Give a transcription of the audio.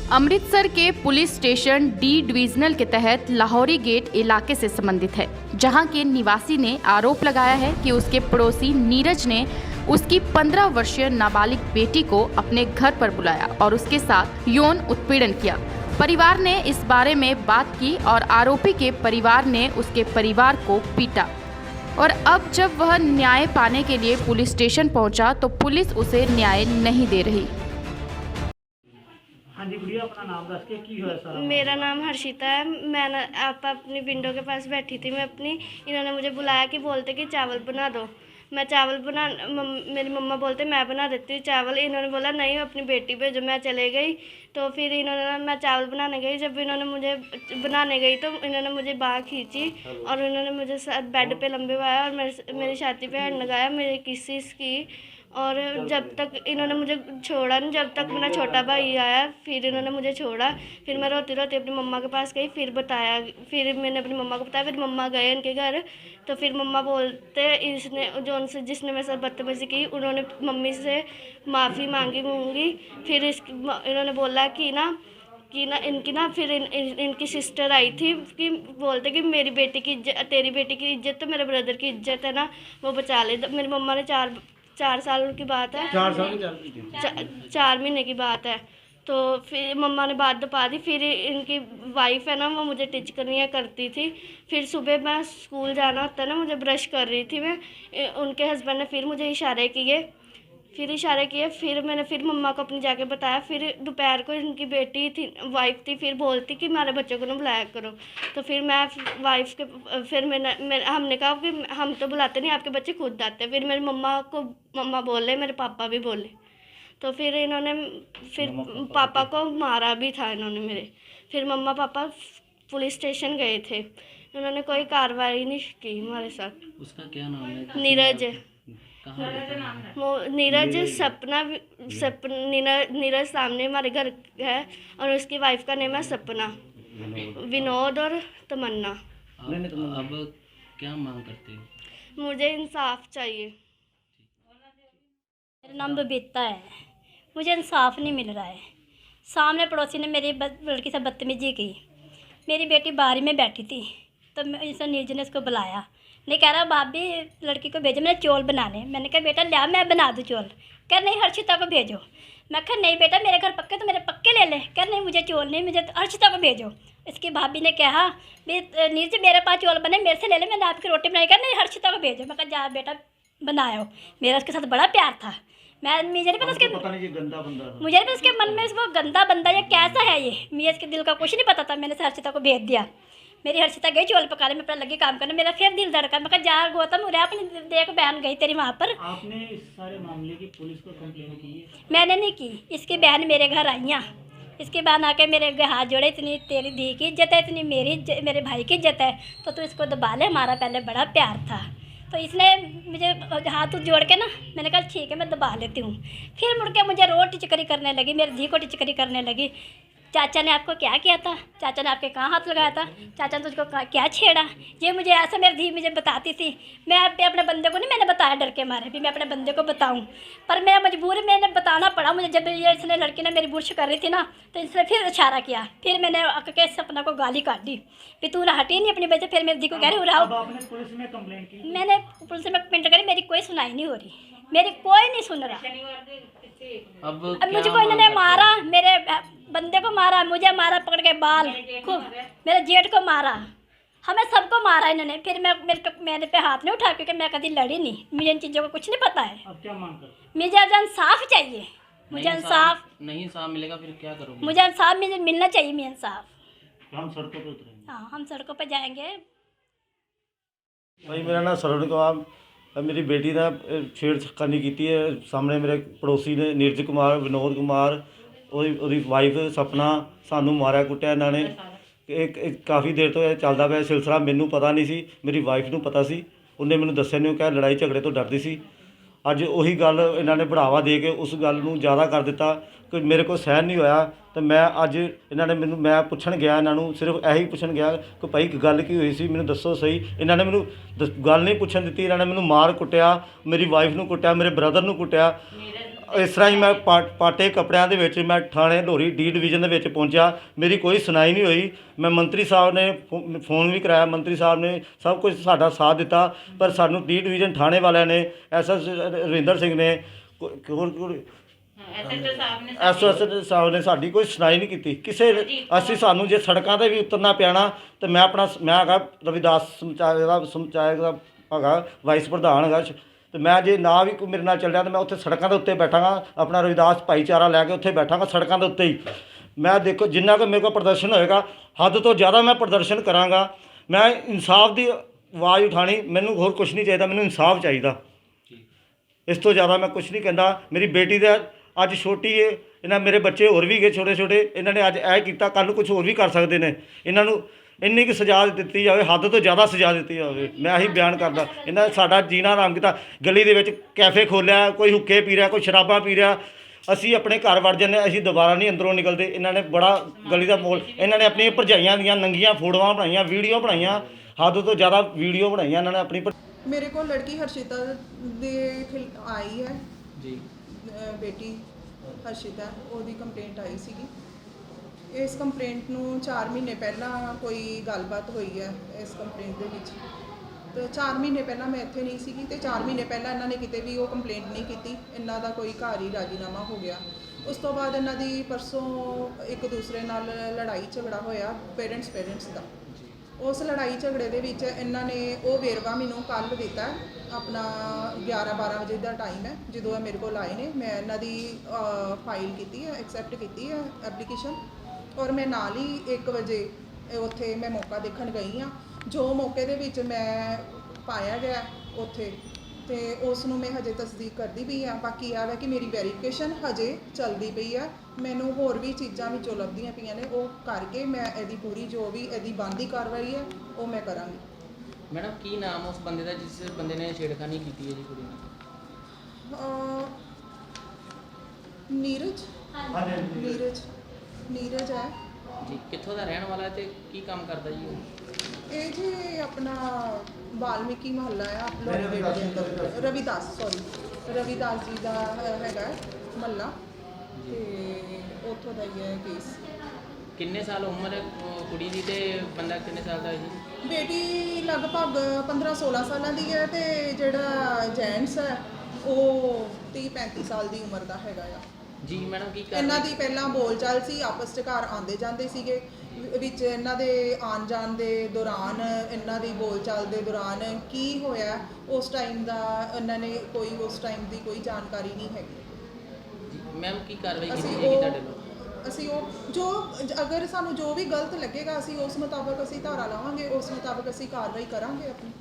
अमृतसर के police station D divisional के तहत लाहौरी गेट इलाके से संबंधित है, जहां के निवासी ने आरोप लगाया है कि उसके पड़ोसी नीरज ने उसकी 15 वर्षीय नाबालिग बेटी को अपने घर पर बुलाया और उसके साथ यौन उत्पीड़न किया। परिवार ने इस बारे में बात की और आरोपी के परिवार ने उसके परिवार को पीटा और अब जब वह न्याय पाने के लिए पुलिस स्टेशन पहुंचा तो पुलिस उसे न्याय नहीं दे रही। हाँ जी गुड़िया, अपना नाम दस के की होया सारा? मेरा नाम हर्षिता है। मैं आप अपनी विंडो के पास बैठी थी। मैं अपनी इन्होंने मुझे बुलाया कि बोलते कि चावल बना दो। मैं चावल मेरी मम्मा बोलते मैं बना देती हूँ चावल। इन्होंने बोला नहीं अपनी बेटी भेजो। मैं चले गई तो फिर इन्होंने मैं चावल बनाने गई। जब इन्होंने मुझे बनाने गई तो इन्होंने मुझे बाहर खींची और इन्होंने मुझे बेड पे लंबे हुआ और मेरी छाती पे हैंड लगाया, मेरी किसिस की। और जब तक इन्होंने मुझे छोड़ा नहीं, जब तक मेरा छोटा भाई आया फिर इन्होंने मुझे छोड़ा। फिर मैं रोती रोती अपनी मम्मा के पास गई, फिर मैंने अपनी मम्मा को बताया। फिर मम्मा गए उनके घर तो फिर मम्मा बोलते जिसने मेरे साथ बदतमीजी की उन्होंने मम्मी से माफ़ी मांगी। फिर इन्होंने बोला कि इनकी फिर इनकी सिस्टर आई थी कि बोलते कि मेरी बेटी की इज्जत, तेरी बेटी की इज्जत तो मेरे ब्रदर की इज्जत है ना, वो बचा ले। मेरी मम्मा ने 4 साल की बात है, 4 महीने की बात है। तो फिर मम्मा ने बात दबा दी। फिर इनकी वाइफ है ना, वो मुझे टिच करती थी। फिर सुबह मैं स्कूल जाना होता है ना, मुझे ब्रश कर रही थी मैं, उनके हस्बैंड ने फिर मुझे इशारे किए। फिर मैंने मम्मा को अपनी जाके बताया। फिर दोपहर को इनकी बेटी थी, वाइफ थी, फिर बोलती कि हमारे बच्चों को ना बुलाया करो। तो फिर मैं वाइफ के हमने कहा कि हम तो बुलाते नहीं, आपके बच्चे खुद आते हैं। फिर मेरी मम्मा बोले, मेरे पापा भी बोले। तो फिर इन्होंने पापा को मारा भी था इन्होंने मेरे। फिर मम्मा पापा पुलिस स्टेशन गए थे, उन्होंने कोई कार्रवाई नहीं की हमारे साथ। उसका क्या नाम है? नीरज। नीरज नीरज सामने हमारे घर है और उसकी वाइफ का नाम है सपना, विनोद और तमन्ना। अब क्या मांग करते हो? मुझे इंसाफ चाहिए। मेरा नाम बबीता है। मुझे इंसाफ नहीं मिल रहा है। सामने पड़ोसी ने मेरी लड़की से बदतमीजी की। मेरी बेटी बारी में बैठी थी तो इसे नीरज ने उसको बुलाया। नहीं कह रहा भाभी लड़की को भेजो, मैंने चौल बनाने। मैंने कहा बेटा लिया मैं बना दूँ चौल। कह नहीं हर्षिता को भेजो। मैं कहा नहीं बेटा मेरे घर पक्के तो मेरे पक्के ले ले। कह नहीं मुझे चौल नहीं, मुझे हर्षिता को भेजो। इसकी भाभी ने कहा भी नीरज मेरे पास चौल बने मेरे से ले ले, मैंने आपकी रोटी बनाई। कहा नहीं हर्षिता को भेजो। मैं कहा जा बेटा बनाओ। मेरा उसके साथ बड़ा प्यार था। मुझे नहीं पता उसके गंदा बंदा था। मुझे नहीं पता उसके मन में वो गंदा बंदा या कैसा है ये, मुझे इसके दिल का कुछ नहीं पता था। मैंने हर्षिता को भेज दिया। मेरी हर्षिता गई चौल पकाने में, अपना लगी काम करने। मेरा फिर दिल धड़का। मैं कहा जा गौतम उरे अपनी देख बहन गई तेरी वहाँ पर। आपने इस सारे मामले की पुलिस को कंप्लेन की है? मैंने नहीं की। इसकी बहन मेरे घर आईयाँ, इसकी बहन आके मेरे हाथ जोड़े, इतनी तेरी दी की इज्जत है, इतनी मेरे भाई की इज्जत है तो तू इसको दबा ले, हमारा पहले बड़ा प्यार था। तो इसने मुझे हाथ जोड़ के ना, मैंने कहा ठीक है मैं दबा लेती हूँ। फिर मुड़ के मुझे रोज़ टिचकरी करने लगी, मेरी धी को टिचकरी करने लगी। चाचा ने आपको क्या किया था, चाचा ने आपके कहाँ हाथ लगाया था, चाचा ने तुझको क्या छेड़ा। ये मुझे ऐसा मेरी धी मुझे बताती थी। मैं अपने बंदे को नहीं मैंने बताया डर के मारे भी मैं अपने बंदे को बताऊं, पर मेरा मजबूर मैंने बताना पड़ा मुझे। जब ये इसने लड़की ने मेरी बुर्श कर रही थी ना तो इसने फिर इशारा किया। फिर मैंने के सपना को गाली काट दी भी तू ना हटी नहीं अपनी वजह। फिर मेरी दी को कह रही उड़ाओ। आपने पुलिस में कंप्लेन की? मैंने पुलिस में कंप्लेंट करी, मेरी कोई सुनाई नहीं हो रही, मेरी कोई नहीं सुन रहा। अब मुझे कोई इन्होंने मारा, मेरे बंदे को मारा, मुझे मारा पकड़ के बाल खूब, मेरे जेठ को मारा, हमें सबको मारा इन्होंने। फिर मेरे पे हाथ नहीं उठा क्योंकि मैं कभी लड़ी नहीं, मुझे इन चीज़ों का कुछ नहीं पता है। अब क्या मांग कर? मुझे इंसाफ चाहिए, मुझे इंसाफ नहीं इंसाफ मिलेगा फिर क्या करोगे? मुझे इंसाफ मुझे मिलना चाहिए, मुझे इंसाफ। हम सड़कों पर उतरेंगे। हाँ हम सड़कों पर जाएंगे। भाई मेरा नाम सरवण कुमार। मेरी बेटी ने छेड़खानी की है सामने मेरे पड़ोसी ने नीरज कुमार, विनोद कुमार ਉਹਦੀ ਵਾਈਫ ਸਪਨਾ ਸਾਨੂੰ ਮਾਰਿਆ ਕੁੱਟਿਆ ਇਹਨਾਂ ਨੇ। ਕਾफ़ੀ ਦੇਰ ਤੋਂ ਇਹ ਚੱਲਦਾ ਪਿਆ ਸਿਲਸਿਲਾ। ਮੈਨੂੰ ਪਤਾ ਨਹੀਂ ਸੀ, ਮੇਰੀ ਵਾਈਫ ਨੂੰ ਪਤਾ ਸੀ, ਉਹਨੇ ਮੈਨੂੰ ਦੱਸਿਆ ਨਹੀਂ। ਉਹ ਕਹਿ ਲੜਾਈ ਝਗੜੇ ਤੋਂ ਡਰਦੀ ਸੀ। ਅੱਜ ਉਹੀ ਗੱਲ ਇਹਨਾਂ ਨੇ बढ़ावा ਦੇ ਕੇ ਉਸ ਗੱਲ ਨੂੰ ਜ਼ਿਆਦਾ ਕਰ ਦਿੱਤਾ ਕਿ ਮੇਰੇ ਕੋਲ ਸਹਿਣ ਨਹੀਂ ਹੋਇਆ। तो मैं अज इन्होंने मैनू मैं पुछन गया इन्हों सिर्फ यही पुछन गया कि भाई गल की हुई सी मैनू दसो सही। इन्होंने मैनू गल नहीं पुछन दी, इन्होंने मैनू मार कुटिया, मेरी वाइफ नू कुटिया, मेरे ब्रदर नू कुटिया। ਇਸ ਤਰ੍ਹਾਂ ਹੀ ਮੈਂ ਪਾਟੇ ਕੱਪੜਿਆਂ ਦੇ ਵਿੱਚ ਮੈਂ ਥਾਣੇ ਲੋਹਰੀ ਡੀ ਡਿਵੀਜ਼ਨ ਦੇ ਵਿੱਚ ਪਹੁੰਚਿਆ, ਮੇਰੀ ਕੋਈ ਸੁਣਾਈ ਨਹੀਂ ਹੋਈ। ਮੈਂ ਮੰਤਰੀ ਸਾਹਿਬ ਨੇ ਫੋਨ ਵੀ ਕਰਾਇਆ, ਮੰਤਰੀ ਸਾਹਿਬ ਨੇ ਸਭ ਕੁਝ ਸਾਡਾ ਸਾਥ ਦਿੱਤਾ, ਪਰ ਸਾਨੂੰ ਡੀ ਡਿਵੀਜ਼ਨ ਥਾਣੇ ਵਾਲਿਆਂ ਨੇ ਐਸਐਸ ਰਵਿੰਦਰ ਸਿੰਘ ਨੇ ਐਸਐਸ ਸਾਹਿਬ ਨੇ ਸਾਡੀ ਕੋਈ ਸੁਣਾਈ ਨਹੀਂ ਕੀਤੀ ਕਿਸੇ। ਅਸੀਂ ਸਾਨੂੰ ਜੇ ਸੜਕਾਂ 'ਤੇ ਵੀ ਉਤਰਨਾ ਪੈਣਾ ਤਾਂ ਮੈਂ ਹੈਗਾ ਰਵਿਦਾਸ ਸਮੁਦਾਇਕ ਦਾ ਹੈਗਾ ਵਾਈਸ ਪ੍ਰਧਾਨ ਹੈਗਾ, ਤੇ ਮੈਂ ਜੇ ਨਾ ਵੀ ਕੋਈ ਮੇਰੇ ਨਾਲ ਚੱਲਿਆ ਤਾਂ ਮੈਂ ਉੱਥੇ ਸੜਕਾਂ ਦੇ ਉੱਤੇ ਬੈਠਾਂਗਾ, ਆਪਣਾ ਰਵਿਦਾਸ ਭਾਈਚਾਰਾ ਲੈ ਕੇ ਉੱਥੇ ਬੈਠਾਂਗਾ ਸੜਕਾਂ ਦੇ ਉੱਤੇ ਹੀ। ਮੈਂ ਦੇਖੋ ਜਿੰਨਾ ਕੁ ਮੇਰੇ ਕੋਲ ਪ੍ਰਦਰਸ਼ਨ ਹੋਏਗਾ, ਹੱਦ ਤੋਂ ਜ਼ਿਆਦਾ ਮੈਂ ਪ੍ਰਦਰਸ਼ਨ ਕਰਾਂਗਾ। ਮੈਂ ਇਨਸਾਫ ਦੀ ਆਵਾਜ਼ ਉਠਾਣੀ, ਮੈਨੂੰ ਹੋਰ ਕੁਝ ਨਹੀਂ ਚਾਹੀਦਾ, ਮੈਨੂੰ ਇਨਸਾਫ ਚਾਹੀਦਾ। ਇਸ ਤੋਂ ਜ਼ਿਆਦਾ ਮੈਂ ਕੁਝ ਨਹੀਂ ਕਹਿੰਦਾ। ਮੇਰੀ ਬੇਟੀ ਦਾ ਅੱਜ ਛੋਟੀ ਏ, ਇਹਨਾਂ ਮੇਰੇ ਬੱਚੇ ਹੋਰ ਵੀ ਗਏ ਛੋਟੇ ਛੋਟੇ, ਇਹਨਾਂ ਨੇ ਅੱਜ ਇਹ ਕੀਤਾ, ਕੱਲ੍ਹ ਨੂੰ ਕੁਝ ਹੋਰ ਵੀ ਕਰ ਸਕਦੇ ਨੇ। ਇਹਨਾਂ ਨੂੰ ਇੰਨੀ ਕੁ ਸਜ਼ਾ ਦਿੱਤੀ ਜਾਵੇ, ਹੱਦ ਤੋਂ ਜ਼ਿਆਦਾ ਸਜ਼ਾ ਦਿੱਤੀ ਜਾਵੇ। ਮੈਂ ਇਹੀ ਬਿਆਨ ਕਰਦਾ, ਇਹਨਾਂ ਸਾਡਾ ਜੀਣਾ ਆਰਾਮ ਕੀਤਾ। ਗਲੀ ਦੇ ਵਿੱਚ ਕੈਫੇ ਖੋਲ੍ਹਿਆ, ਕੋਈ ਹੁੱਕੇ ਪੀ ਰਿਹਾ, ਕੋਈ ਸ਼ਰਾਬਾਂ ਪੀ ਰਿਹਾ। ਅਸੀਂ ਆਪਣੇ ਘਰ ਵੜ ਜਾਂਦੇ, ਅਸੀਂ ਦੁਬਾਰਾ ਨਹੀਂ ਅੰਦਰੋਂ ਨਿਕਲਦੇ। ਇਹਨਾਂ ਨੇ ਬੜਾ ਗਲੀ ਦਾ ਮੋਲ, ਇਹਨਾਂ ਨੇ ਆਪਣੀਆਂ ਭਰਜਾਈਆਂ ਦੀਆਂ ਨੰਗੀਆਂ ਫੋਟੋਆਂ ਬਣਾਈਆਂ, ਵੀਡੀਓ ਬਣਾਈਆਂ, ਹੱਦ ਤੋਂ ਜ਼ਿਆਦਾ ਵੀਡੀਓ ਬਣਾਈਆਂ ਇਹਨਾਂ ਨੇ ਆਪਣੀ। मेरे को लड़की हर्षिता दे आई है जी बेटी हर्षिता ਉਹਦੀ ਕੰਪਲੇਂਟ ਆਈ ਸੀਗੀ। ਇਸ ਕੰਪਲੇਂਟ ਨੂੰ 4 ਮਹੀਨੇ ਪਹਿਲਾਂ ਕੋਈ ਗੱਲਬਾਤ ਹੋਈ ਹੈ ਇਸ ਕੰਪਲੇਂਟ ਦੇ ਵਿੱਚ। ਤੇ 4 ਮਹੀਨੇ ਪਹਿਲਾਂ ਮੈਂ ਇੱਥੇ ਨਹੀਂ ਸੀਗੀ ਤੇ 4 ਮਹੀਨੇ ਪਹਿਲਾਂ ਇਹਨਾਂ ਨੇ ਕਿਤੇ ਵੀ ਉਹ ਕੰਪਲੇਂਟ ਨਹੀਂ ਕੀਤੀ। ਇਹਨਾਂ ਦਾ ਕੋਈ ਘਰ ਹੀ ਰਾਜੀਨਾਮਾ ਹੋ ਗਿਆ। ਉਸ ਤੋਂ ਬਾਅਦ ਇਹਨਾਂ ਦੀ ਪਰਸੋਂ ਇੱਕ ਦੂਸਰੇ ਨਾਲ ਲੜਾਈ ਝਗੜਾ ਹੋਇਆ ਪੇਰੈਂਟਸ ਦਾ। ਉਸ ਲੜਾਈ ਝਗੜੇ ਦੇ ਵਿੱਚ ਇਹਨਾਂ ਨੇ ਉਹ ਵੇਰਵਾ ਮੈਨੂੰ ਕੱਲ੍ਹ ਦਿੱਤਾ, ਆਪਣਾ 11-12 ਵਜੇ ਦਾ ਟਾਈਮ ਹੈ ਜਦੋਂ ਇਹ ਮੇਰੇ ਕੋਲ ਆਏ ਨੇ। ਮੈਂ ਇਹਨਾਂ ਦੀ ਫਾਈਲ ਕੀਤੀ ਹੈ, ਐਕਸੈਪਟ ਕੀਤੀ ਹੈ ਐਪਲੀਕੇਸ਼ਨ, ਔਰ ਮੈਂ ਨਾਲ ਹੀ 1 ਵਜੇ ਉੱਥੇ ਮੈਂ ਮੌਕਾ ਦੇਖਣ ਗਈ ਹਾਂ। ਜੋ ਮੌਕੇ ਦੇ ਵਿੱਚ ਮੈਂ ਪਾਇਆ ਗਿਆ ਉੱਥੇ, ਤੇ ਉਸ ਨੂੰ ਮੈਂ ਹਜੇ ਤਸਦੀਕ ਕਰਦੀ ਪਈ ਹਾਂ। ਬਾਕੀ ਇਹ ਹੈ ਕਿ ਮੇਰੀ ਵੈਰੀਫਿਕੇਸ਼ਨ ਹਜੇ ਚੱਲਦੀ ਪਈ ਹੈ। ਮੈਨੂੰ ਹੋਰ ਵੀ ਚੀਜ਼ਾਂ ਵਿੱਚੋਂ ਲੱਭਦੀਆਂ ਪਈਆਂ ਨੇ, ਉਹ ਕਰਕੇ ਮੈਂ ਇਹਦੀ ਪੂਰੀ ਜੋ ਵੀ ਇਹਦੀ ਬਣਦੀ ਕਾਰਵਾਈ ਹੈ ਉਹ ਮੈਂ ਕਰਾਂਗੀ। मैडम की नाम उस बंदे का जिस बंदे ने छेड़खानी की है जी कुड़ी ने? नीरज है जी। कित्थों दा रहने वाला है ते की काम करदा जी वो? ਇਹ ਜੀ ਆਪਣਾ ਵਾਲਮੀਕੀ ਮਹੱਲਾ ਆ ਲੋਹੜੀ ਗੇਟ ਦੇ ਅੰਦਰ, ਰਵਿਦਾਸ ਜੀ ਦਾ ਹੈਗਾ ਮਹੱਲਾ, ਤੇ ਉੱਥੋਂ ਦਾ ਹੀ ਹੈ ਕੇਸ। किन्ने साल उम्र है कुड़ी दी ते बंदा किन्ने साल दा है जी? ਬੇਟੀ ਲਗਭਗ 15-16 ਸਾਲਾਂ ਦੀ ਹੈ ਤੇ ਜਿਹੜਾ ਜੈਂਟਸ ਹੈ ਉਹ 30-35 ਸਾਲ ਦੀ ਉਮਰ ਦਾ ਹੈਗਾ ਆ जी। मैडम की ਇਹਨਾਂ ਦੀ ਪਹਿਲਾਂ ਬੋਲਚਾਲ ਸੀ, ਆਪਸ 'ਚ ਘਰ ਆਉਂਦੇ ਜਾਂਦੇ ਸੀਗੇ। ਵਿੱਚ ਇਹਨਾਂ ਦੇ ਆਉਣ ਜਾਣ ਦੇ ਦੌਰਾਨ, ਇਹਨਾਂ ਦੀ ਬੋਲਚਾਲ ਦੇ ਦੌਰਾਨ ਕੀ ਹੋਇਆ ਉਸ ਟਾਈਮ ਦਾ ਇਹਨਾਂ ਨੇ ਕੋਈ ਉਸ ਟਾਈਮ ਦੀ ਕੋਈ ਜਾਣਕਾਰੀ ਨਹੀਂ ਹੈਗੀ। मैम की कार्रवाई की ਅਸੀਂ जाएगी ਉਹ ਤੁਹਾਡੇ ਵੱਲੋਂ? ਅਸੀਂ ਉਹ ਜੋ ਅਗਰ ਸਾਨੂੰ ਜੋ ਵੀ ਗਲਤ ਲੱਗੇਗਾ ਅਸੀਂ ਉਸ ਮੁਤਾਬਕ ਅਸੀਂ ਧਾਰਾ ਲਾਵਾਂਗੇ, ਉਸ ਮੁਤਾਬਕ ਅਸੀਂ ਕਾਰਵਾਈ ਕਰਾਂਗੇ ਆਪਣੀ।